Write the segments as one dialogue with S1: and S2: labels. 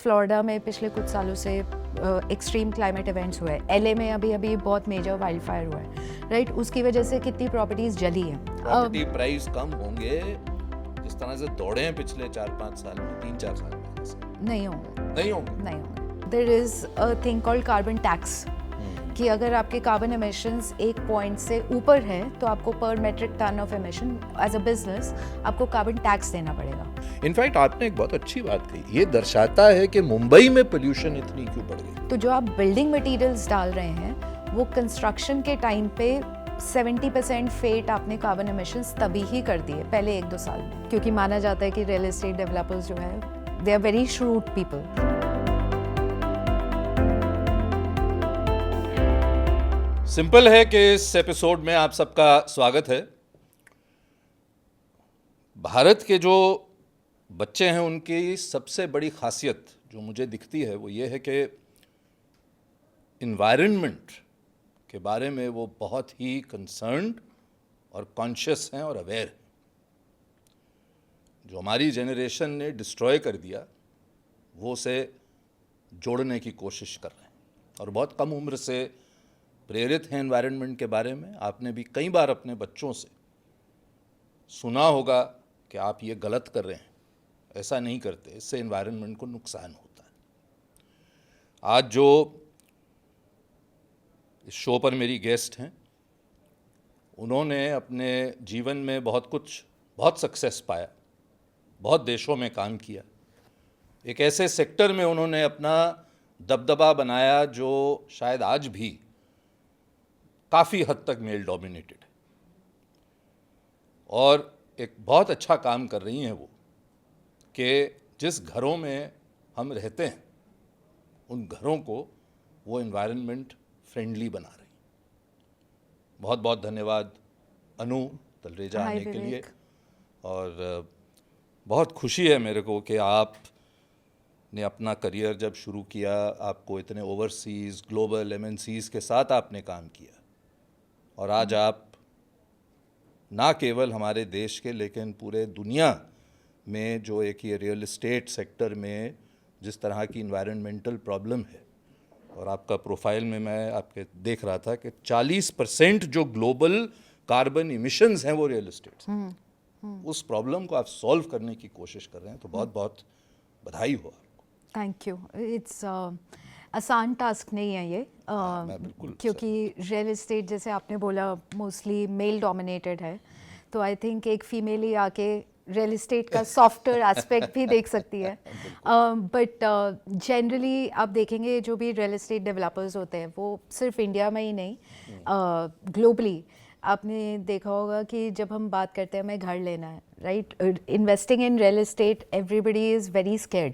S1: Florida में पिछले कुछ सालों से एक्सट्रीम क्लाइमेट इवेंट्स हुए हैं। एलए में अभी अभी बहुत मेजर वाइल्ड फायर हुआ है, राइट? उसकी वजह से कितनी प्रॉपर्टीज जली हैं।
S2: प्रॉपर्टी प्राइस कम होंगे जिस तरह से दौड़े हैं पिछले 4-5 साल में, 3-4 साल में ऐसे।
S1: नहीं होंगे,
S2: नहीं होंगे।
S1: नहीं होंगे। There is a thing called carbon tax, कि अगर आपके कार्बन एमिशंस एक पॉइंट से ऊपर है तो आपको पर metric ton of emission as a business आपको कार्बन टैक्स देना पड़ेगा।
S2: इनफैक्ट आपने एक बहुत अच्छी बात कही, ये दर्शाता है कि मुंबई में पोल्यूशन इतनी क्यों बढ़ गई।
S1: तो जो आप बिल्डिंग मटेरियल्स डाल रहे हैं वो कंस्ट्रक्शन के टाइम पे 70% फेट आपने कार्बन एमिशंस तभी ही कर दिए पहले 1-2 साल में, क्योंकि माना जाता है कि रियल एस्टेट डेवलपर्स जो है they are very shrewd people.
S2: Simple है कि इस एपिसोड में आप सबका स्वागत है। भारत के जो बच्चे हैं उनकी सबसे बड़ी खासियत जो मुझे दिखती है वो ये है कि इन्वायरमेंट के बारे में वो बहुत ही कंसर्न्ड और कॉन्शियस हैं और अवेयर हैं। जो हमारी जनरेशन ने डिस्ट्रॉय कर दिया वो उसे जोड़ने की कोशिश कर रहे हैं और बहुत कम उम्र से प्रेरित हैं एनवायरनमेंट के बारे में। आपने भी कई बार अपने बच्चों से सुना होगा कि आप ये गलत कर रहे हैं, ऐसा नहीं करते, इससे एनवायरनमेंट को नुकसान होता है। आज जो इस शो पर मेरी गेस्ट हैं उन्होंने अपने जीवन में बहुत सक्सेस पाया, बहुत देशों में काम किया, एक ऐसे सेक्टर में उन्होंने अपना दबदबा बनाया जो शायद आज भी काफ़ी हद तक मेल डोमिनेटेड है, और एक बहुत अच्छा काम कर रही हैं वो कि जिस घरों में हम रहते हैं उन घरों को वो एनवायरनमेंट फ्रेंडली बना रही हैं। बहुत बहुत धन्यवाद अनु तलरेजा आने के लिए, और बहुत खुशी है मेरे को कि आपने अपना करियर जब शुरू किया, आपको इतने ओवरसीज़ ग्लोबल एमएनसीज़ के साथ आपने काम किया, और आज आप ना केवल हमारे देश के लेकिन पूरे दुनिया में जो एक ये रियल एस्टेट सेक्टर में जिस तरह की इन्वायरमेंटल प्रॉब्लम है, और आपका प्रोफाइल में मैं आपके देख रहा था कि 40% जो ग्लोबल कार्बन इमिशंस हैं वो रियल एस्टेट से, उस प्रॉब्लम को आप सॉल्व करने की कोशिश कर रहे हैं, तो बहुत बहुत बधाई हो आपको।
S1: Thank you. इट्स आसान टास्क नहीं है ये, क्योंकि रियल एस्टेट जैसे आपने बोला मोस्टली मेल डोमिनेटेड है, तो आई थिंक एक फीमेल ही आके रियल एस्टेट का सॉफ्टवेयर एस्पेक्ट भी देख सकती है। बट जनरली आप देखेंगे जो भी रियल एस्टेट डेवलपर्स होते हैं वो सिर्फ इंडिया में ही नहीं, ग्लोबली आपने देखा होगा कि जब हम बात करते हैं हमें घर लेना है, right, investing in real estate everybody is very scared,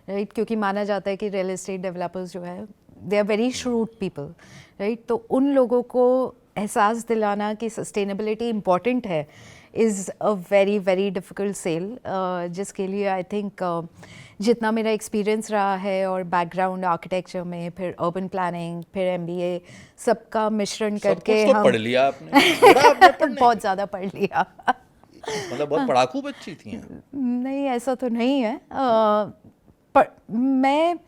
S1: right, क्योंकि माना जाता है कि रियल एस्टेट डेवलपर्स जो है they are very shrewd people, right. तो उन लोगों को एहसास दिलाना कि सस्टेनेबिलिटी इम्पॉर्टेंट है is a very very difficult sell, जिसके लिए आई थिंक जितना मेरा एक्सपीरियंस रहा है और बैकग्राउंड आर्किटेक्चर में, फिर अर्बन प्लानिंग, फिर एमबीए, सबका मिश्रण करके
S2: सब कुछ तो पढ़ लिया आपने।
S1: बहुत ज़्यादा पढ़ लिया।
S2: मतलब बहुत पढ़ाकू बच्ची थी।
S1: नहीं, ऐसा तो नहीं है। मैं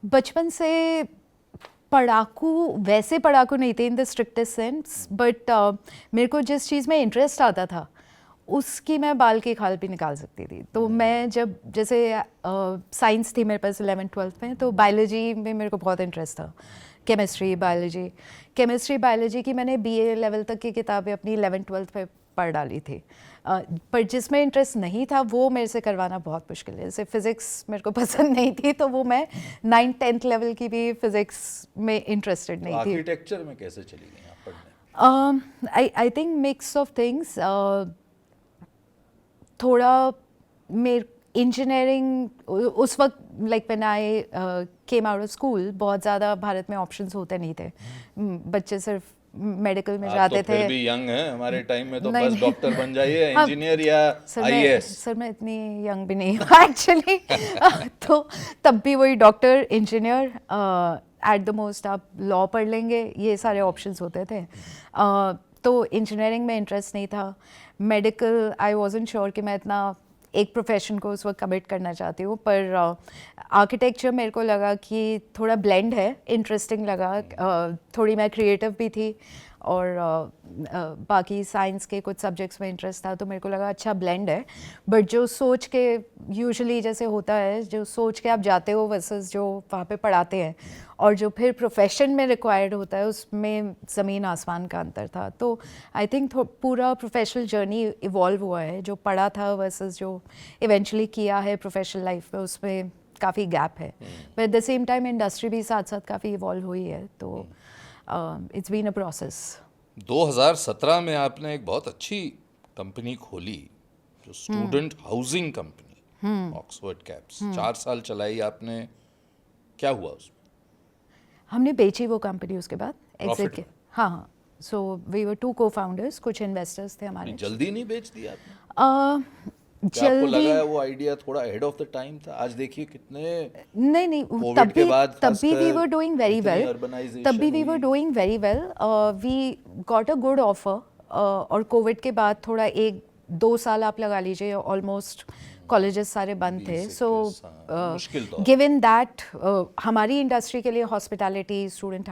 S1: बचपन से वैसे पढ़ाकू नहीं थे in the strictest sense, but मेरे को जिस चीज़ में इंटरेस्ट आता था उसकी मैं बाल की खाल भी निकाल सकती थी। तो मैं जब जैसे साइंस थी मेरे पास 11th-12th में, तो बायोलॉजी में मेरे को बहुत इंटरेस्ट था, केमिस्ट्री बायोलॉजी की मैंने बीए लेवल तक की किताबें अपनी 11th-12th में पढ़ डाली थी, पर जिसमें इंटरेस्ट नहीं था वो मेरे से करवाना बहुत मुश्किल है। जैसे फिज़िक्स मेरे को पसंद नहीं थी, तो वो मैं 9th-10th लेवल की भी फिज़िक्स में इंटरेस्टेड नहीं थी।
S2: आर्किटेक्चर में कैसे चली गई आप पढ़ने?
S1: I think mix of things. थोड़ा मेरे इंजीनियरिंग उस वक्त like when I came out of school बहुत ज़्यादा भारत में ऑप्शंस होते नहीं थे, बच्चे सिर्फ मेडिकल में जाते थे।
S2: फिर भी यंग हैं, हमारे टाइम में तो बस डॉक्टर बन जाइए, इंजीनियर या आईएएस।
S1: सर मैं इतनी यंग भी नहीं हूँ एक्चुअली। तो तब भी वही doctor, engineer, at the most आप लॉ पढ़ लेंगे, ये सारे ऑप्शंस होते थे। तो इंजीनियरिंग में इंटरेस्ट नहीं था। मेडिकल आई वाज़न्ट श्योर कि मैं इतना एक प्रोफेशन को उस वक्त कमिट करना चाहती हूँ, पर आर्किटेक्चर मेरे को लगा कि थोड़ा ब्लेंड है, इंटरेस्टिंग लगा, थोड़ी मैं क्रिएटिव भी थी और बाकी साइंस के कुछ सब्जेक्ट्स में इंटरेस्ट था, तो मेरे को लगा अच्छा ब्लेंड है। बट जो सोच के यूजुअली जैसे होता है, जो सोच के आप जाते हो वर्सेस जो वहाँ पे पढ़ाते हैं और जो फिर प्रोफेशन में रिक्वायर्ड होता है, उसमें ज़मीन आसमान का अंतर था। तो आई थिंक पूरा प्रोफेशनल जर्नी इवॉल्व हुआ है, जो पढ़ा था वर्सेस जो इवेंचुअली किया है प्रोफेशनल लाइफ में, उसमें काफ़ी गैप है। But at the same time industry भी साथ साथ काफ़ी इवॉल्व हुई है, तो इट्स बीन अ प्रोसेस।
S2: 2017 में आपने एक बहुत अच्छी कंपनी खोली, जो student housing company, Oxford caps. 4 साल चलाई आपने, क्या हुआ उसमें?
S1: हमने बेची वो कंपनी उसके बाद, एग्जिट
S2: Profit
S1: के।
S2: में?
S1: हाँ हाँ, सो वी वर 2 को-फाउंडर्स, कुछ इन्वेस्टर्स थे हमारे।
S2: जल्दी नहीं बेच दिया आपने? क्या आपको
S1: जल्दी
S2: लगा है वो आइडिया थोड़ा अहेड ऑफ द टाइम था? आज देखिए कितने
S1: नहीं
S2: कोविड
S1: तब
S2: के
S1: भी
S2: बाद
S1: तब भी वी
S2: खासकर
S1: वर डूइंग वेरी
S2: इतनी
S1: वेल,
S2: urbanization
S1: तब भी वी वर
S2: हुई।
S1: Doing very well. We got a good offer, और कोविड के बाद थोड़ा 1-2 साल आप लगा लीजिए, ऑलमोस्ट कॉलेजेस सारे बंद थे।
S2: 20,
S1: सो
S2: 21, हाँ, मुश्किल दौर।
S1: गिवन दैट हमारी इंडस्ट्री के लिए हॉस्पिटैलिटी, स्टूडेंट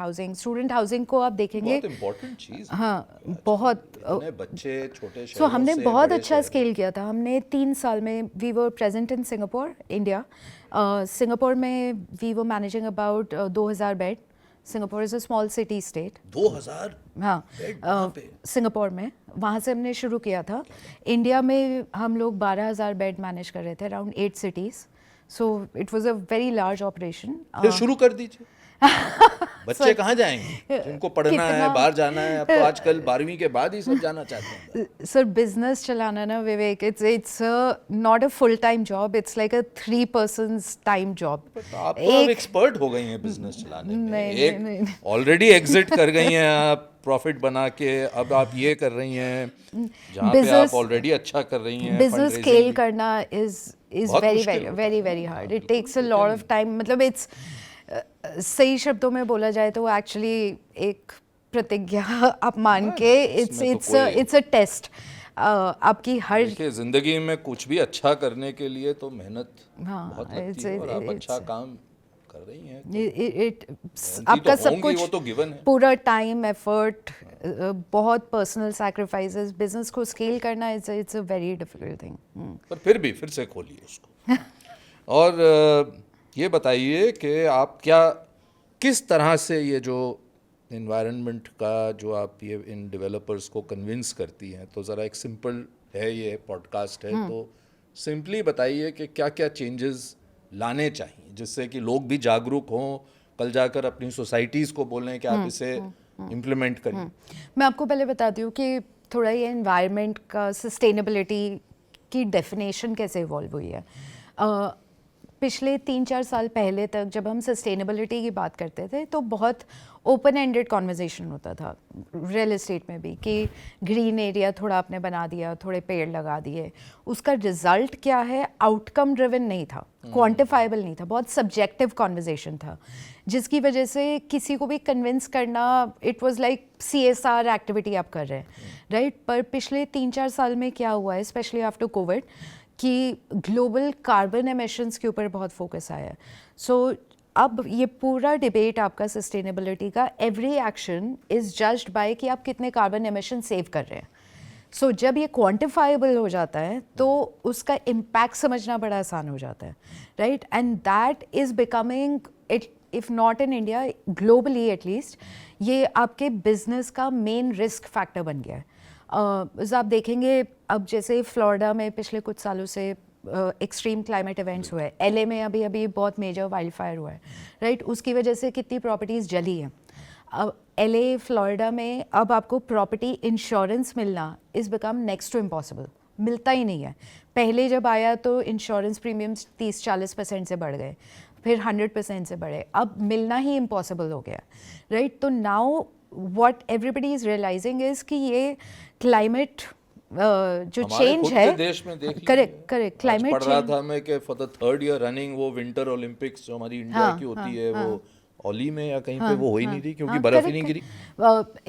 S1: हाउसिंग को आप देखेंगे,
S2: बहुत इम्पोर्टेंट चीज है।
S1: हाँ बहुत।
S2: इतने बच्चे छोटे
S1: सो
S2: शहरों
S1: हमने
S2: से
S1: बहुत
S2: बड़े
S1: अच्छा
S2: शहर
S1: स्केल किया था। हमने 3 साल में we were present in Singapore, India. Singapore में we were managing about 2000 bed. Singapore is a small city state.
S2: 2000
S1: हाँ,
S2: बेड वहाँ पे?
S1: सिंगापुर में, वहाँ से हमने शुरू किया था। इंडिया में हम लोग 12,000 बेड मैनेज कर रहे थे, around 8 cities. So it was a very large operation.
S2: फिर शुरू कर दीजिए। बच्चे कहाँ जाएंगे जिनको पढ़ना है,
S1: कितना-
S2: बाहर जाना है? अब तो आजकल 12वीं के बाद ही सब जाना चाहते हैं।
S1: सर बिजनेस चलाना ना Vivek, it's not a full time job, it's like a 3 persons time job.
S2: तो आप तो अब एक्सपर्ट हो गई हैं बिजनेस चलाने में।
S1: नहीं,
S2: एक
S1: नहीं।
S2: ऑलरेडी एग्जिट कर गई हैं आप प्रॉफिट बना के, अब आप ये कर रही हैं जहाँ पे
S1: Business-
S2: आप ऑलरेडी अच्छा कर रही हैं।
S1: बिजनेस
S2: fundraising
S1: स्केल
S2: भी।
S1: करना इज
S2: बहुत
S1: वेरी
S2: मुश्किल
S1: वेरी
S2: होता
S1: वेरी
S2: है।
S1: वेरी
S2: हाँ,
S1: हार्ड। इट
S2: बिल्कुल,
S1: takes a lot of time. मतलब इट्स सही शब्दों में बोला जाए तो एक्चुअली एक प्रतिज्ञा आप मान के,
S2: इसमें तो
S1: इट्स अ टेस्ट। आपकी हर
S2: देखिए जिंदगी में कुछ भी अच्छा करने के लिए तो मेहनत
S1: हाँ,
S2: बहुत लगती
S1: it's-
S2: है, और आप
S1: it's-
S2: अच्छा काम कर रही हैं तो मेहनती
S1: आपका
S2: तो
S1: सब
S2: होंगी,
S1: कुछ
S2: वो तो गिवन है।
S1: पूरा टाइम एफर्ट, बहुत पर्सनल सैक्रिफाइसेस, बिजनेस को स्केल करना it's a very difficult thing.
S2: पर फिर भी फिर से खोलिए उसको। और ये बताइए कि आप किस तरह से ये जो इन्वायरमेंट का जो आप ये इन डेवलपर्स को कन्विंस करती हैं, तो ज़रा एक सिंपल है, ये पॉडकास्ट है, तो सिंपली बताइए कि क्या क्या चेंजेस लाने चाहिए जिससे कि लोग भी जागरूक हों, कल जाकर अपनी सोसाइटीज़ को बोलें कि आप इसे इम्प्लीमेंट करिए।
S1: मैं आपको पहले बताती हूँ कि थोड़ा ये एनवायरनमेंट का सस्टेनेबिलिटी की डेफिनेशन कैसे इवॉल्व हुई है। पिछले 3-4 साल पहले तक जब हम सस्टेनेबिलिटी की बात करते थे तो बहुत ओपन एंडेड कॉन्वर्जेसन होता था रियल एस्टेट में भी, कि ग्रीन एरिया थोड़ा आपने बना दिया, थोड़े पेड़ लगा दिए, उसका रिजल्ट क्या है आउटकम ड्रिवन नहीं था, क्वांटिफाइबल नहीं था, बहुत सब्जेक्टिव कॉन्वर्जेसन था, जिसकी वजह से किसी को भी कन्विंस करना it was like CSR activity आप कर रहे हैं, राइट। पर पिछले 3-4 साल में क्या हुआ है, स्पेशली आफ्टर कोविड, कि ग्लोबल कार्बन एमिशंस के ऊपर बहुत फोकस आया है। सो अब ये पूरा डिबेट आपका सस्टेनेबिलिटी का, every action is judged bye कि आप कितने कार्बन एमिशन सेव कर रहे हैं। सो जब ये क्वांटिफाइबल हो जाता है तो उसका इम्पैक्ट समझना बड़ा आसान हो जाता है, right. And that is becoming it, if not in India, globally at least, ये आपके बिजनेस का मेन रिस्क फैक्टर बन गया है। आप देखेंगे अब जैसे फ्लोरिडा में पिछले कुछ सालों से एक्सट्रीम क्लाइमेट इवेंट्स हुए हैं, LA में अभी अभी बहुत मेजर वाइल्ड फायर हुआ है, राइट। उसकी वजह से कितनी प्रॉपर्टीज़ जली हैं। अब LA, फ्लोरिडा में अब आपको प्रॉपर्टी इंश्योरेंस मिलना is become next to impossible, मिलता ही नहीं है। पहले जब आया तो इंश्योरेंस प्रीमियम्स 30-40% से बढ़ गए, फिर 100% से बढ़े, अब मिलना ही इम्पॉसिबल हो गया, राइट। तो now what everybody is realising is कि ये क्लाइमेट जो चेंज है,
S2: देश में देख
S1: करेक्ट क्लाइमेट
S2: पढ़ रहा था मैं कि for the 3rd year running वो विंटर ओलंपिक्स जो हमारी इंडिया की होती है, वो ओली में या कहीं पे वो हो ही नहीं रही क्योंकि बर्फ ही नहीं गिरी।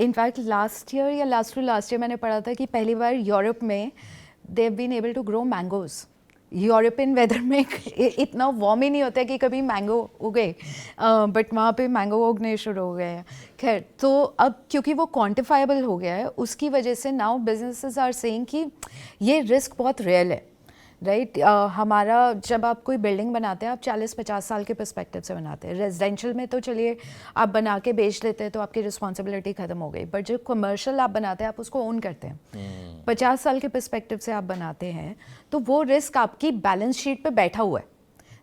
S1: इनफैक्ट लास्ट ईयर या लास्ट ईयर मैंने पढ़ा था कि पहली बार यूरोप में they have been able to grow mangoes European weather में इतना वार्म ही नहीं होता है कि कभी मैंगो उगे, बट वहाँ पे मैंगो उगने शुरू हो गए हैं। खैर, तो अब क्योंकि वो क्वांटिफाइबल हो गया है, उसकी वजह से नाउ बिजनेसेस आर सेइंग कि ये रिस्क बहुत रियल है, राइट। हमारा जब आप कोई बिल्डिंग बनाते हैं, आप 40-50 साल के पर्सपेक्टिव से बनाते हैं। रेजिडेंशियल में तो चलिए आप बना के बेच लेते हैं तो आपकी रिस्पॉन्सिबिलिटी ख़त्म हो गई, बट जो कमर्शियल आप बनाते हैं आप उसको ओन करते हैं। 50 साल के पर्सपेक्टिव से आप बनाते हैं तो वो रिस्क आपकी बैलेंस शीट पे बैठा हुआ है।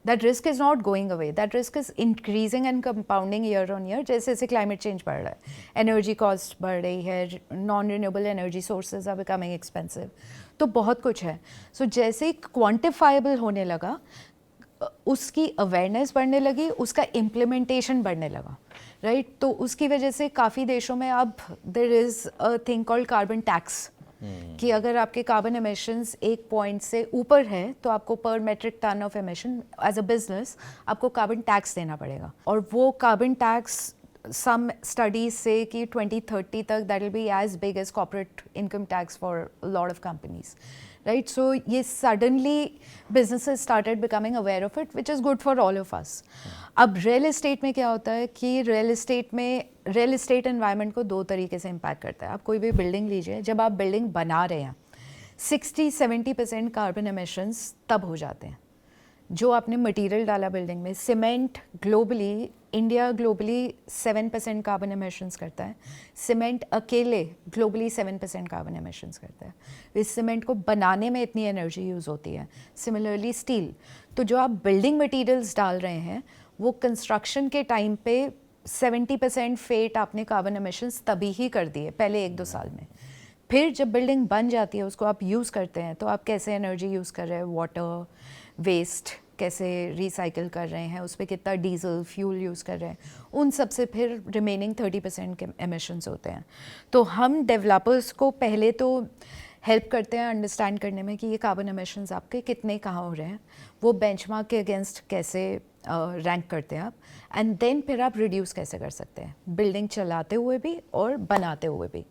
S1: That risk is not going away, that risk is increasing and compounding year on year, जैसे जैसे क्लाइमेट चेंज बढ़ रहा है, एनर्जी कॉस्ट बढ़ रही है, non renewable energy sources are becoming expensive, तो बहुत कुछ है। सो जैसे ही क्वांटिफाइबल होने लगा, उसकी अवेयरनेस बढ़ने लगी, उसका इम्प्लीमेंटेशन बढ़ने लगा, राइट। तो उसकी वजह से काफ़ी देशों में अब there is a thing called carbon tax, कि अगर आपके कार्बन एमिशंस एक पॉइंट से ऊपर है तो आपको पर metric ton of emission as a business आपको कार्बन टैक्स देना पड़ेगा। और वो carbon tax some studies say कि 2030 तक that will be as big as corporate income tax for a lot of companies, right? So ये suddenly businesses started becoming aware of it, which is good for all of us. अब real estate में क्या होता है कि real estate environment को दो तरीके से impact करता है। आप कोई भी building लीजिए, जब आप building बना रहे हैं 60-70% कार्बन एमिशंस तब हो जाते हैं जो आपने मटेरियल डाला बिल्डिंग में। Cement globally, India globally 7% carbon emissions करता है। सीमेंट अकेले ग्लोबली 7% कार्बन एमिशंस करता है। इस सीमेंट को बनाने में इतनी एनर्जी यूज़ होती है। सिमिलरली स्टील, तो जो आप बिल्डिंग मटेरियल्स डाल रहे हैं वो कंस्ट्रक्शन के टाइम पे 70% फेट आपने कार्बन एमिशंस तभी ही कर दिए पहले 1-2 साल में। फिर जब बिल्डिंग बन जाती है, उसको आप यूज़ करते हैं, तो आप कैसे एनर्जी यूज़ कर रहे हैं, वाटर वेस्ट कैसे रिसाइकिल कर रहे हैं, उस पर कितना डीजल फ्यूल यूज़ कर रहे हैं, उन सब से फिर रिमेनिंग 30% के एमिशंस होते हैं। तो हम डेवलपर्स को पहले तो हेल्प करते हैं अंडरस्टैंड करने में कि ये कार्बन एमिशंस आपके कितने कहाँ हो रहे हैं, वो बेंचमार्क के अगेंस्ट कैसे रैंक करते हैं आप, एंड देन फिर आप रिड्यूस कैसे कर सकते हैं बिल्डिंग चलाते हुए भी और बनाते हुए भी।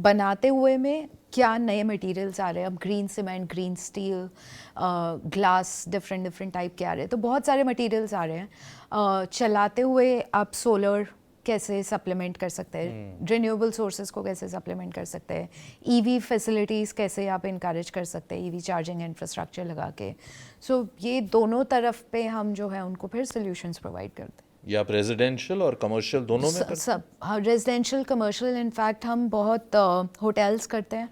S1: बनाते हुए में क्या नए मटेरियल्स आ रहे हैं, अब green cement, green steel, glass, different type के आ रहे हैं, तो बहुत सारे मटेरियल्स आ रहे हैं। चलाते हुए आप सोलर कैसे सप्लीमेंट कर सकते हैं, रिन्यूएबल सोर्सेज को कैसे सप्लीमेंट कर सकते हैं, ईवी फैसिलिटीज़ कैसे आप इनकरेज कर सकते हैं ईवी चार्जिंग इंफ्रास्ट्रक्चर लगा के। सो ये दोनों तरफ पे हम जो है उनको फिर सोल्यूशंस प्रोवाइड करते हैं।
S3: या आप रेजिडेंशियल और कमर्शियल दोनों में करते हैं?
S1: सब, हाँ, रेजिडेंशियल कमर्शियल, इनफैक्ट हम बहुत होटल्स करते हैं,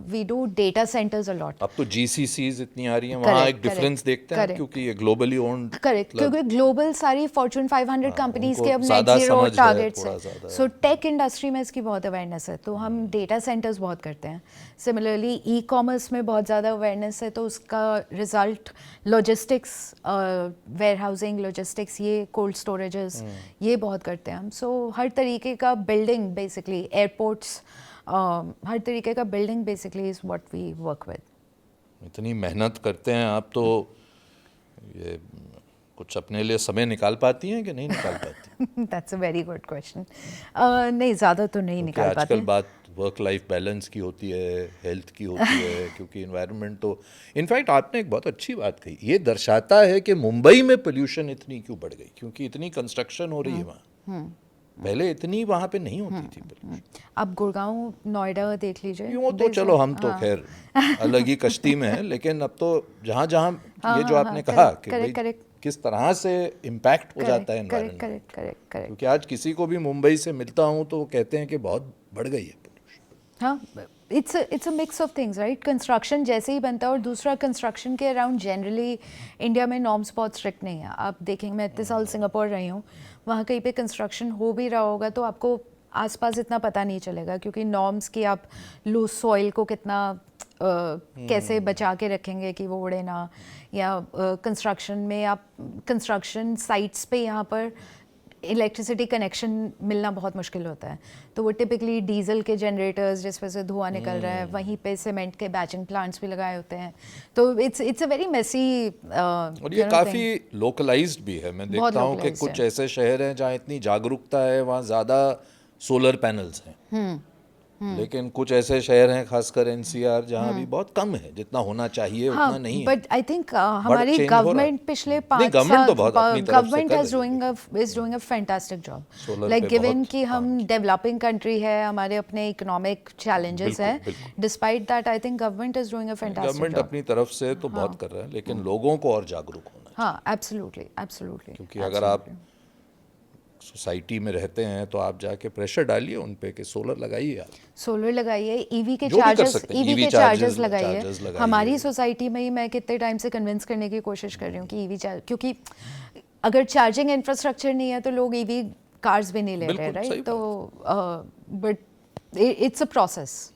S1: we do data centres a lot.
S3: अब तो GCCs इतनी आ रही हैं, वहाँ एक डिफरेंस देखते हैं क्योंकि ये ग्लोबली ओन्ड।
S1: करेक्ट, क्योंकि ग्लोबल सारी फॉर्च्यून 500 कंपनीज के अब नेट
S3: ज़्यादा
S1: जीरो
S3: समझ है,
S1: टारगेट्स
S3: थोड़ा
S1: है।
S3: ज़्यादा है।
S1: सो टेक इंडस्ट्री में इसकी बहुत अवेयरनेस है, तो हम डेटा सेंटर्स बहुत करते हैं। सिमिलरली ई कॉमर्स में बहुत ज़्यादा अवेयरनेस है, तो उसका result logistics, warehousing logistics, ये कोल्ड स्टोरेजेस, ये बहुत करते हैं हम। सो हर तरीके का बिल्डिंग, बेसिकली एयरपोर्ट्स, हर तरीके का building basically is what we work with.
S3: इतनी मेहनत करते हैं आप, तो ये कुछ अपने लिए समय निकाल पाती हैं कि नहीं निकाल पाती?
S1: That's a very good question. नहीं, ज़्यादा तो नहीं निकाल पाते।
S3: आजकल बात वर्क लाइफ बैलेंस की होती है, हेल्थ की होती है, क्योंकि इन्वायरमेंट तो, इनफैक्ट आपने एक बहुत अच्छी बात कही, ये दर्शाता है कि मुंबई में पोल्यूशन इतनी क्यों बढ़ गई, क्योंकि इतनी कंस्ट्रक्शन हो रही है वहाँ। पहले इतनी वहाँ पे नहीं होती थी pollution।
S1: अब गुड़गांव, नोएडा देख लीजिए।
S3: यूँ तो चलो हम तो खैर अलग ही कश्ती में हैं, लेकिन अब तो जहाँ जहाँ ये जो आपने कहा कि भाई किस तरह से इम्पैक्ट हो जाता है एनवायरनमेंट।
S1: करेक्ट।
S3: क्योंकि आज किसी को भी मुंबई से मिलता हूँ तो वो कहते हैं कि बहुत बढ़ गई है पोल्यूशन।
S1: हाँ, it's a mix of things, right. Construction जैसे ही बनता है, और दूसरा कंस्ट्रक्शन के अराउंड जनरली इंडिया में नॉर्म्स बहुत स्ट्रिक्ट नहीं है। आप देखेंगे, मैं इतने साल सिंगापुर रही हूँ, वहाँ कहीं पे कंस्ट्रक्शन हो भी रहा होगा तो आपको आसपास इतना पता नहीं चलेगा, क्योंकि नॉर्म्स की आप लूज सॉइल को कितना कैसे बचा के रखेंगे कि वो उड़े ना, या कंस्ट्रक्शन में आप कंस्ट्रक्शन साइट्स पे यहाँ पर इलेक्ट्रिसिटी कनेक्शन मिलना बहुत मुश्किल होता है, तो वो टिपिकली डीजल के जनरेटर्स जिस पे से धुआं निकल रहा है, वहीं पे सीमेंट के बैचिंग प्लांट्स भी लगाए होते हैं, तो इट्स अ वेरी मेसी।
S3: और ये काफ़ी लोकलाइज्ड भी है। मैं देखता हूँ कि कुछ ऐसे शहर हैं जहाँ इतनी जागरूकता है, वहाँ ज़्यादा सोलर पैनल्स हैं, लेकिन कुछ ऐसे शहर हैं खासकर एनसीआर जहाँ भी बहुत कम है, जितना होना चाहिए
S1: हाँ,
S3: उतना नहीं है।
S1: बट आई थिंक हमारी
S3: change हो रहा है।
S1: गवर्नमेंट पिछले
S3: नहीं,
S1: 5
S3: government
S1: साल
S3: तो बहुत अपनी तरफ से
S1: गवर्नमेंट
S3: कर
S1: इज
S3: रही
S1: doing a fantastic job,
S3: Solar
S1: like
S3: पे
S1: गिवन
S3: बहुत
S1: कि हम डेवलपिंग कंट्री है, हमारे अपने इकोनॉमिक चैलेंजेस
S3: बिल्कुल,
S1: हैं,
S3: बिल्कुल।
S1: Despite that I think government is doing a fantastic
S3: government
S1: job.
S3: अपनी तरफ से तो बहुत कर रहा है, लेकिन लोगों को और जागरूक होना है।
S1: हाँ, एब्सोल्युटली एब्सोल्युटली,
S3: क्योंकि अगर आप सोसाइटी में रहते हैं तो आप जाके प्रेशर डालिए उन पे कि सोलर लगाइए आप।
S1: सोलर लगाइए, ईवी के
S3: जो भी कर
S1: चार्जेस,
S3: सकते हैं,
S1: ईवी
S3: EV
S1: के
S3: charges
S1: चार्जेस लगाइए।
S3: लगाइए।
S1: हमारी सोसाइटी में ही मैं कितने टाइम से कन्विंस करने की कोशिश कर रही हूँ कि ईवी चार्ज, क्योंकि अगर चार्जिंग इंफ्रास्ट्रक्चर नहीं है तो लोग ईवी कार्स भी नहीं ले रहे,
S3: बिल्कुल, सही
S1: राइट? तो बट इट्स अ प्रोसेस।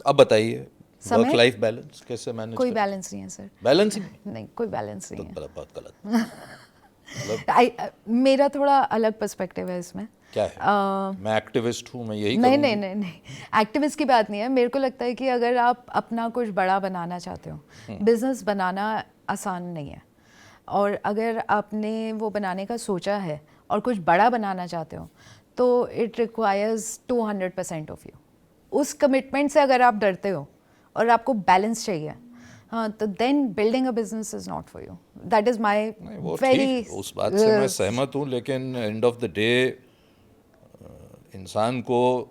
S3: अब बताइए
S1: समय?
S3: वर्क लाइफ बैलेंस कैसे मैनेज
S1: कोई बैलेंस नहीं है सर,
S3: बैलेंस ही नहीं,
S1: नहीं, कोई बैलेंस नहीं है।
S3: बहुत गलत।
S1: मेरा थोड़ा अलग पर्सपेक्टिव है इसमें।
S3: क्या है? मैं एक्टिविस्ट हूँ, मैं यही
S1: नहीं
S3: करूँगी।
S1: नहीं नहीं नहीं, एक्टिविस्ट की बात नहीं है। मेरे को लगता है कि अगर आप अपना कुछ बड़ा बनाना चाहते हो, बिजनेस बनाना आसान नहीं है, और अगर आपने वो बनाने का सोचा है और कुछ बड़ा बनाना चाहते हो तो इट रिक्वायर्स 200% ऑफ यू। उस कमिटमेंट से अगर आप डरते हो और आपको बैलेंस चाहिए, हाँ, तो then building a business is not for you. That is my
S3: नहीं, वो
S1: वेरी,
S3: ठीक है, उस बात से मैं सहमत हूँ, लेकिन एंड ऑफ द डे इंसान को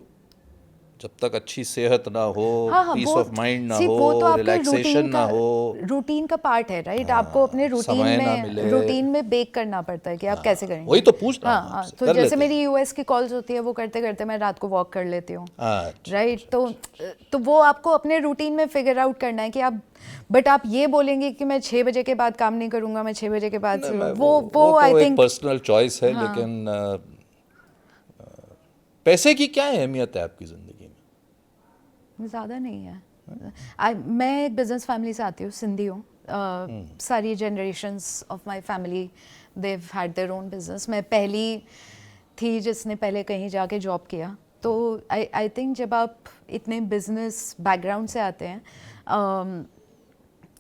S3: जब तक अच्छी सेहत ना हो, पीस ऑफ माइंड ना हो, रिलैक्सेशन ना हो,
S1: रूटीन का पार्ट है, राइट? आपको अपने
S3: समय ना मिले।
S1: रूटीन में बेक करना पड़ता है कि आप कैसे करेंगे।
S3: वही तो पूछ रहा हूँ
S1: हाँ,
S3: आपसे,
S1: तो
S3: कर
S1: जैसे
S3: लेते
S1: मेरी यूएस की कॉल्स होती है, वो करते करते मैं रात को वॉक कर लेती हूँ,
S3: अच्छा,
S1: राइट? तो वो आपको अपने रूटीन में फिगर आउट करना है कि आप, बट आप ये बोलेंगे कि मैं 6 बजे के बाद काम नहीं करूंगा, मैं 6 बजे के बाद से वो आई
S3: तो एक
S1: थिंक
S3: पर्सनल चॉइस है, लेकिन पैसे की क्या अहमियत है आपकी जिंदगी में?
S1: ज़्यादा नहीं है। मैं एक बिजनेस फैमिली से आती हूँ, सिंधी हूँ। सारी generations of my family they've had their own business. मैं पहली थी जिसने पहले कहीं जाके जॉब किया। तो आई थिंक जब आप इतने बिजनेस बैकग्राउंड से आते हैं,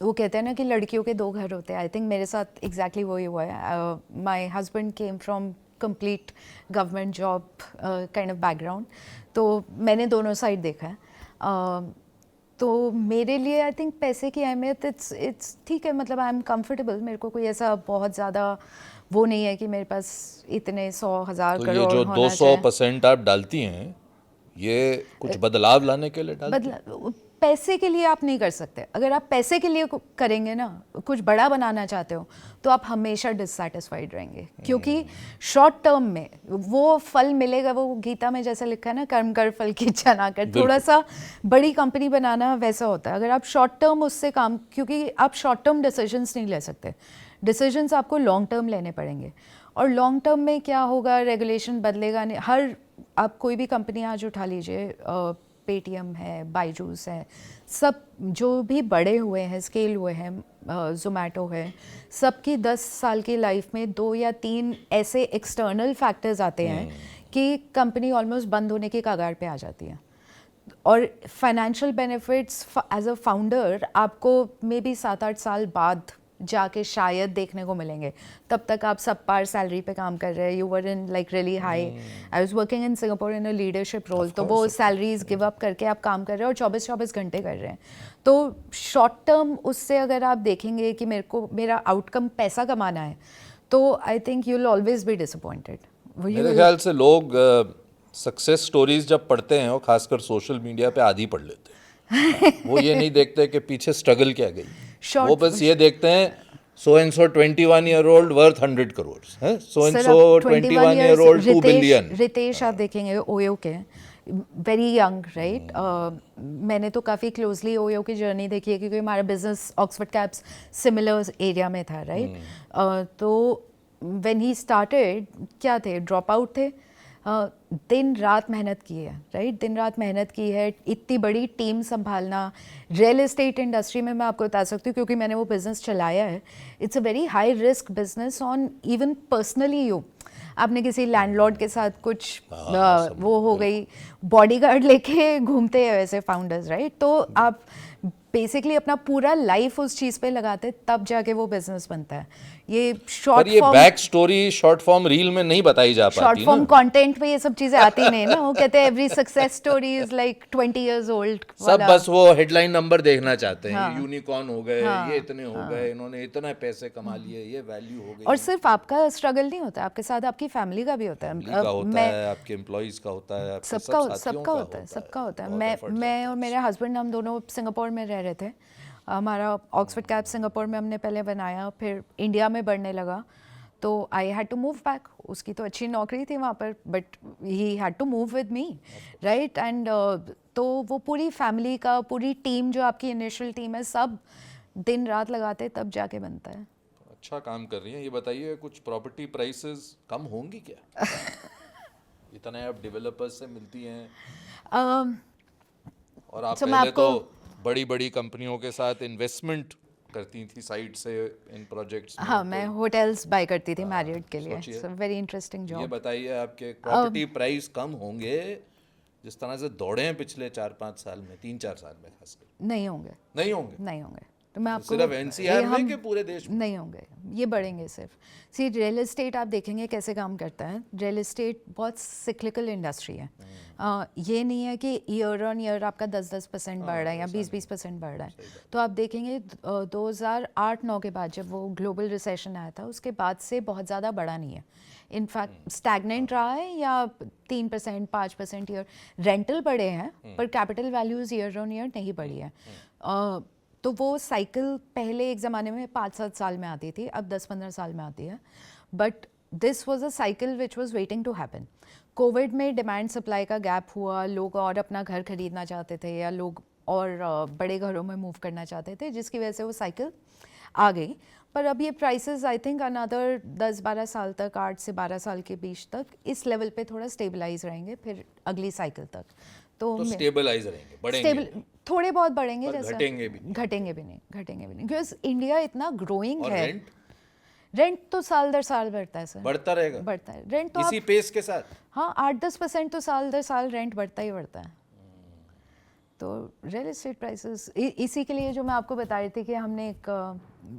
S1: वो कहते हैं ना कि लड़कियों के 2 घर होते हैं। आई थिंक मेरे साथ एग्जैक्टली वही हुआ है। My husband came from complete government job kind of background, तो मैंने दोनों साइड देखा है। तो मेरे लिए आई थिंक पैसे की अहमियत इट्स ठीक है, मतलब आई एम कंफर्टेबल। मेरे को कोई ऐसा बहुत ज़्यादा वो नहीं है कि मेरे पास इतने 100,000
S3: तो
S1: करोड़
S3: ये जो
S1: होना चाहिए।
S3: 200% आप डालती हैं, ये कुछ बदलाव लाने के लिए डालती हैं?
S1: बदला पैसे के लिए आप नहीं कर सकते। अगर आप पैसे के लिए करेंगे ना, कुछ बड़ा बनाना चाहते हो, तो आप हमेशा डिससैटिस्फाइड रहेंगे, क्योंकि शॉर्ट टर्म में वो फल मिलेगा। वो गीता में जैसे लिखा है ना, कर्म कर फल की इच्छा ना कर। थोड़ा सा बड़ी कंपनी बनाना वैसा होता है। अगर आप शॉर्ट टर्म उससे काम, क्योंकि आप शॉर्ट टर्म डिसीजंस नहीं ले सकते, डिसीजंस आपको लॉन्ग टर्म लेने पड़ेंगे। और लॉन्ग टर्म में क्या होगा, रेगुलेशन बदलेगा नहीं। आप कोई भी कंपनी आज उठा लीजिए, पेटीएम है, बायजूस है, सब जो भी बड़े हुए हैं, स्केल हुए हैं, ज़ोमैटो है, सबकी 10 साल की लाइफ में 2 या 3 ऐसे एक्सटर्नल फैक्टर्स आते हैं कि कंपनी ऑलमोस्ट बंद होने की कगार पे आ जाती है। और financial benefits as a founder आपको मे बी 7-8 साल बाद जाके शायद देखने को मिलेंगे। तब तक आप सब पार सैलरी पे काम कर रहे हैं। You were in like really high. I was working in Singapore in a leadership role, तो वो सैलरीज गिव अप करके आप काम कर रहे हैं और 24-24 घंटे कर रहे हैं। तो शॉर्ट टर्म उससे अगर आप देखेंगे कि मेरा आउटकम पैसा कमाना है, तो I think you will always be disappointed.
S3: मेरे ख्याल से लोग सक्सेस स्टोरीज जब पढ़ते हैं, और खासकर सोशल मीडिया पे आधी पढ़ लेते हैं। वो ये नहीं देखते कि पीछे स्ट्रगल क्या गई, वो बस ये देखते हैं so and so 21 year old worth 100 crore, so and so 21 year old 2 billion.
S1: Ritesh आप देखेंगे ओयो के, वेरी यंग, राइट? मैंने तो काफ़ी क्लोजली ओयो की जर्नी देखी है, क्योंकि हमारा business Oxford caps similar area में था, राइट? तो व्हेन ही स्टार्टेड, क्या थे, ड्रॉप आउट थे, दिन रात मेहनत की है, राइट? दिन रात मेहनत की है। इतनी बड़ी टीम संभालना रियल एस्टेट इंडस्ट्री में, मैं आपको बता सकती हूँ क्योंकि मैंने वो बिज़नेस चलाया है। It's a very high risk business on even personally you. आपने किसी लैंडलॉर्ड के साथ कुछ वो हो गई, बॉडीगार्ड लेके घूमते हैं वैसे फाउंडर्स, राइट? तो आप बेसिकली अपना पूरा लाइफ उस चीज़ पे लगाते, तब जाके वो बिजनेस बनता है। ये
S2: पर
S1: शॉर्ट
S2: ये
S1: form
S2: back story short form reel में नहीं बताई जा
S1: शॉर्ट
S2: पाती
S1: फॉर्म
S2: ना।
S1: कंटेंट में ये सब चीजें आती नहीं ना। वो कहते हैं every success story is like 20 years old
S2: सब
S1: वाला।
S2: बस वो हेडलाइन नंबर देखना चाहते हैं,
S1: हाँ,
S2: यूनिकॉर्न हो गए,
S1: हाँ,
S2: ये इतने हो गए, इन्होंने इतने पैसे कमा लिए, ये वैल्यू हो गई।
S1: और सिर्फ आपका स्ट्रगल नहीं होता, आपके साथ आपकी फैमिली का भी होता है।
S2: फैमिली का होता है, आपके एम्प्लॉइज का होता है, आपके सब साथियों
S1: सबका
S2: का
S1: होता है, सबका होता है।
S2: बहुत
S1: मैं
S2: efforts
S1: मैं
S2: जाते
S1: और
S2: हैं।
S1: मेरे हस्बैंड हम दोनों सिंगापुर में रह रहे थे। हमारा ऑक्सफोर्ड कैब सिंगापुर में हमने पहले बनाया, फिर इंडिया में बढ़ने लगा, तो I had to move back. उसकी तो अच्छी नौकरी थी वहाँ पर, but he had to move with me, right. And तो वो पूरी फैमिली का, पूरी टीम जो आपकी इनिशियल टीम है, सब दिन रात लगाते तब जाके बनता है।
S2: अच्छा काम कर रही हैं। ये बताइए, कुछ प्रॉपर्टी प्राइसेस कम होंगी क्या? इतने आप डेवलपर्स से मिलती हैं, और आप
S1: तो मैं
S2: पहले तो
S1: आपको-
S2: बड़ी बड़ी कंपनियों के साथ इन्वेस्टमेंट करती थी साइड से इन प्रोजेक्ट्स में।
S1: हाँ, मैं होटल्स बाय करती थी मैरियड के लिए।
S2: सोचिए।
S1: सो वेरी इंटरेस्टिंग
S2: ये
S1: जॉब।
S2: बताइए, आपके प्रॉपर्टी प्राइस कम होंगे जिस तरह से दौड़े हैं पिछले 4-5 साल में, 3-4 साल में खासकर?
S1: नहीं होंगे,
S2: नहीं होंगे?
S1: नहीं होंगे। तो मैं आपको
S2: सिर्फ एनसीआर
S1: ये
S2: में
S1: हम-
S2: कि पूरे देश में?
S1: नहीं होंगे, ये बढ़ेंगे सिर्फ। सी रियल एस्टेट आप देखेंगे कैसे काम करता है। रियल एस्टेट बहुत सिक्लिकल इंडस्ट्री है। ये नहीं है कि ईयर ऑन ईयर आपका 10-10% बढ़ रहा है या 20-20% बढ़ रहा है। तो आप देखेंगे 2008-9 के बाद जब वो ग्लोबल रिसेशन आया था, उसके बाद से बहुत ज़्यादा बढ़ा नहीं है। इनफैक्ट स्टैगनेंट रहा है या 3%, 5% ईयर। रेंटल बढ़े हैं पर capital values year on year नहीं बढ़ी है। तो वो साइकिल पहले एक ज़माने में 5-7 साल में आती थी, अब 10-15 साल में आती है। But this was a cycle which was waiting to happen. Covid में डिमांड सप्लाई का गैप हुआ, लोग और अपना घर खरीदना चाहते थे या लोग और बड़े घरों में मूव करना चाहते थे, जिसकी वजह से वो साइकिल आ गई। पर अब ये प्राइसेस आई थिंक अनदर 10-12 साल तक, 8 से 12 साल के बीच तक इस लेवल पे थोड़ा स्टेबलाइज रहेंगे, फिर अगली साइकिल तक।
S2: तो स्टेबलाइज रहेंगे, बढ़ेंगे नहीं।
S1: थोड़े बहुत बढ़ेंगे,
S2: पर
S1: जैसे
S2: घटेंगे भी नहीं।
S1: घटेंगे भी नहीं, बिकॉज इंडिया इतना ग्रोइंग
S2: और
S1: है। रेंट तो साल दर साल बढ़ता है सर,
S2: बढ़ता रहेगा
S1: बढ़ता है रेंट तो
S2: इसी
S1: आप,
S2: पेस के साथ।
S1: हाँ 8-10% तो साल दर साल रेंट बढ़ता ही बढ़ता है। तो रियल एस्टेट प्राइसेस, इसी के लिए जो मैं आपको बता रही थी कि हमने एक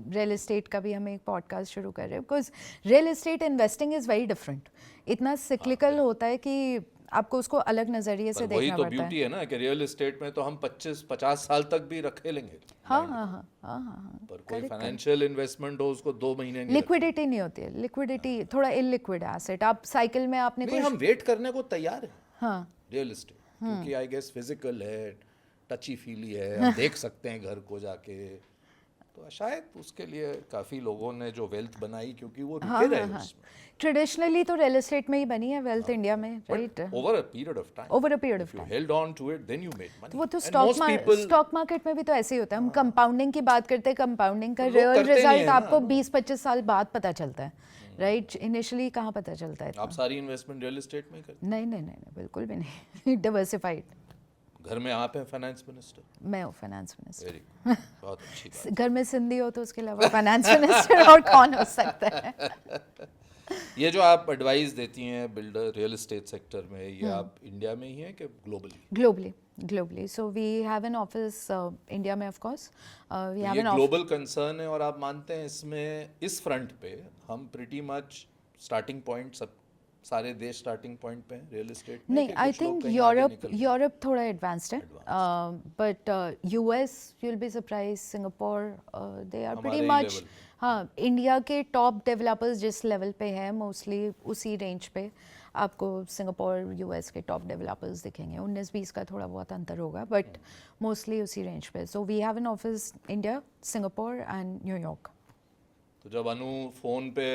S1: रियल एस्टेट का भी हमें एक पॉडकास्ट शुरू कर रहे हैं, because real estate investing is very different. इतना सिक्लिकल होता है कि आपको उसको अलग नज़रिए से
S2: पर वही
S1: देखना
S2: तो
S1: पड़ता
S2: ब्यूटी
S1: है।
S2: है ना कि रियल एस्टेट में तो हम 25-50 साल तक भी रखे लेंगे।
S1: हाँ हाँ हाँ हाँ हाँ,
S2: पर कोई फाइनेंशियल इन्वेस्टमेंट हो उसको 2 महीने नहीं
S1: लिक्विडिटी नहीं होती है। लिक्विडिटी थोड़ा इलिक्विड एसेट। आप साइकिल में आपने
S2: नहीं,
S1: कुछ,
S2: हम वेट करने को तैयार हैं
S1: हाँ
S2: रियल एस्टेट, क्योंकि आई गेस फिजिकल है, टची फीली है, हम देख सकते हैं घर को जाके। तो शायद उसके लिए काफ़ी लोगों ने जो वेल्थ बनाई, क्योंकि वो रुके रहे उसमें
S1: ट्रेडिशनली तो रियल एस्टेट में ही बनी है वेल्थ इंडिया में, right.
S2: Over a period of time.
S1: Over a period of
S2: you
S1: time.
S2: Held on to it, then you made money.
S1: वो तो स्टॉक मार्केट में भी तो ऐसे ही होता है। हम कंपाउंडिंग की बात करते हैं, कंपाउंडिंग का
S2: लोग
S1: रियल
S2: करते नहीं
S1: रिजल्ट
S2: है ना।
S1: आपको 20-25 साल बाद पता चलता है, राइट। इनिशियली कहाँ पता चलता है
S2: आप सारी इन्वेस्टमेंट रियल एस्टेट में ही करते
S1: नहीं, बिल्कुल भी नहीं। डिवर्सिफाइड।
S2: हैं। घर में आप हैं फाइनेंस मिनिस्टर?
S1: मैं हूँ फाइनेंस मिनिस्टर।
S2: वेरी गुड, बहुत अच्छी बात।
S1: घर में सिंधी हो तो उसके अलावा फाइनेंस मिनिस्टर और कौन हो सकता है।
S2: ये जो आप एडवाइस देती हैं बिल्डर रियल एस्टेट सेक्टर में, ये आप इंडिया में ही हैं कि globally?
S1: Globally so we have an office India में, ऑफ कोर्स वी हैव
S2: ये
S1: एन
S2: ग्लोबल कंसर्न है, और आप मानते हैं इसमें, इस फ्रंट पे हम प्रीटी मच स्टार्टिंग पॉइंट, सब सारे देश स्टार्टिंग पॉइंट पे हैं रियल एस्टेट में?
S1: नहीं,
S2: कि
S1: आई
S2: कुछ लोग
S1: थिंक
S2: कहीं आगे निकल गए?
S1: यूरोप थोड़ा एडवांस्ड है, but US you will be surprise, Singapore they are pretty
S2: हमारे ही
S1: मच।
S2: level।
S1: हाँ, इंडिया के टॉप डेवलपर्स जिस लेवल पे हैं मोस्टली उसी रेंज पे आपको सिंगापुर यूएस के टॉप डेवलपर्स दिखेंगे। 19-20 का थोड़ा बहुत अंतर होगा, बट मोस्टली उसी रेंज पे। So we have an office India, Singapore and New York.
S2: तो जब अनु फोन पे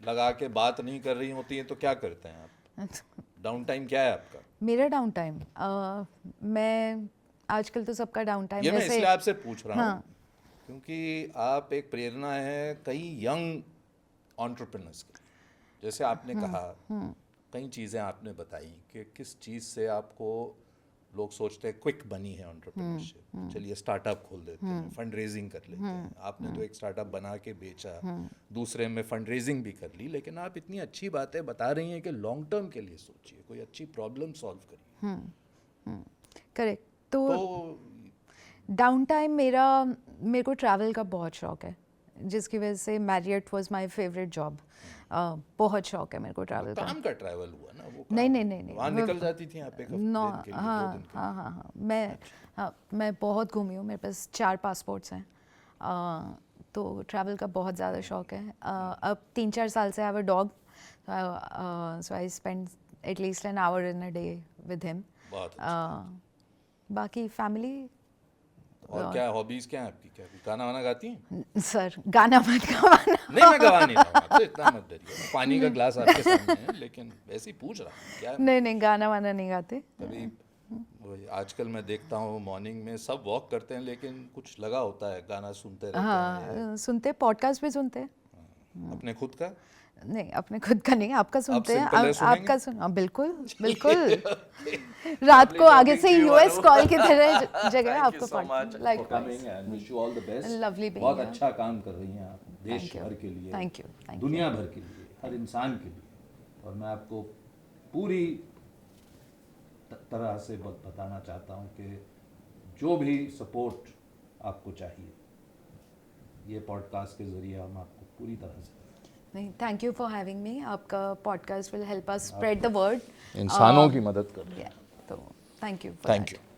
S2: लगा के बात नहीं कर रही होती हैं तो क्या करते हैं आप? डाउन टाइम क्या है आपका?
S1: मेरा डाउन टाइम, मैं आजकल तो सबका डाउन टाइम
S2: ये मैं
S1: जैसे,
S2: इसलिए आपसे पूछ रहा हूँ
S1: हाँ,
S2: क्योंकि आप एक प्रेरणा है कई यंग एंटरप्रेन्योर्स की। जैसे आपने कहा, कई चीज़ें आपने बताई कि किस चीज़ से आपको लोग सोचते हैं क्विक बनी है एंटरप्रेन्योरशिप, चलिए स्टार्टअप खोल देते हैं, फंड रेजिंग कर लेते हैं। आपने तो एक स्टार्टअप बना के बेचा, दूसरे में फंड रेजिंग भी कर ली, लेकिन आप इतनी अच्छी बातें बता रही हैं कि लॉन्ग टर्म के लिए सोचिए, कोई अच्छी प्रॉब्लम सॉल्व करिए।
S1: करेक्ट। तो डाउन टाइम मेरे को ट्रैवल का बहुत शौक है। जिसकी वजह से Marriott was my favourite job. बहुत शौक है मेरे को ट्रैवल का।
S2: काम का ट्रैवल हुआ ना वो?
S1: नहीं
S2: वहाँ निकल जाती थी आप एक
S1: नो,
S2: दिन के लिए, 2
S1: हाँ
S2: दिन के लिए?
S1: हाँ हाँ हाँ, मैं बहुत घूमी हूँ, मेरे पास 4 पासपोर्ट्स हैं। तो ट्रैवल का बहुत ज़्यादा शौक है। अब 3-4 साल से I have a dog, so I spend at least an hour in a day with him.
S2: बहुत अच्छा।
S1: बाकी फैमिली।
S2: और क्या हॉबीज क्या है आपकी? क्या गाना वाना गाती हैं?
S1: सर गाना मत गवाना।
S2: नहीं, मैं गवा नहीं रहा हूँ आपसे, इतना मत डरिए। पानी का ग्लास आपके सामने है, लेकिन वैसे ही पूछ रहा हूँ क्या
S1: नहीं नहीं, गाना वाना नहीं गाते।
S2: कभी वही आजकल मैं देखता हूँ मॉर्निंग में सब वॉक करते हैं, लेकिन कुछ लगा होता है, गाना सुनते रहते हैं।
S1: हाँ सुनते, पॉडकास्ट भी सुनते हैं।
S2: अपने खुद का?
S1: नहीं, अपने खुद का नहीं, आपका सुनते हैं।
S2: सिंपल है, सुनेंगे?
S1: आपका सुन, बिल्कुल बिल्कुल। रात को आगे से यूएस कॉल की तरह जगह आपको लाइक लवली बीइंग
S2: बहुत अच्छा काम कर रही हैं आप देश
S1: Thank you.
S2: भर के लिए,
S1: Thank you. Thank you.
S2: दुनिया भर के लिए, हर इंसान के लिए। और मैं आपको पूरी तरह से बताना चाहता हूँ कि जो भी सपोर्ट आपको चाहिए, ये पॉडकास्ट के ज़रिए हम आपको पूरी तरह से
S1: नहीं, thank you for having me. आपका podcast will help us spread the word,
S2: इंसानों की मदद कर।
S1: तो थैंक यू।
S2: Thank you.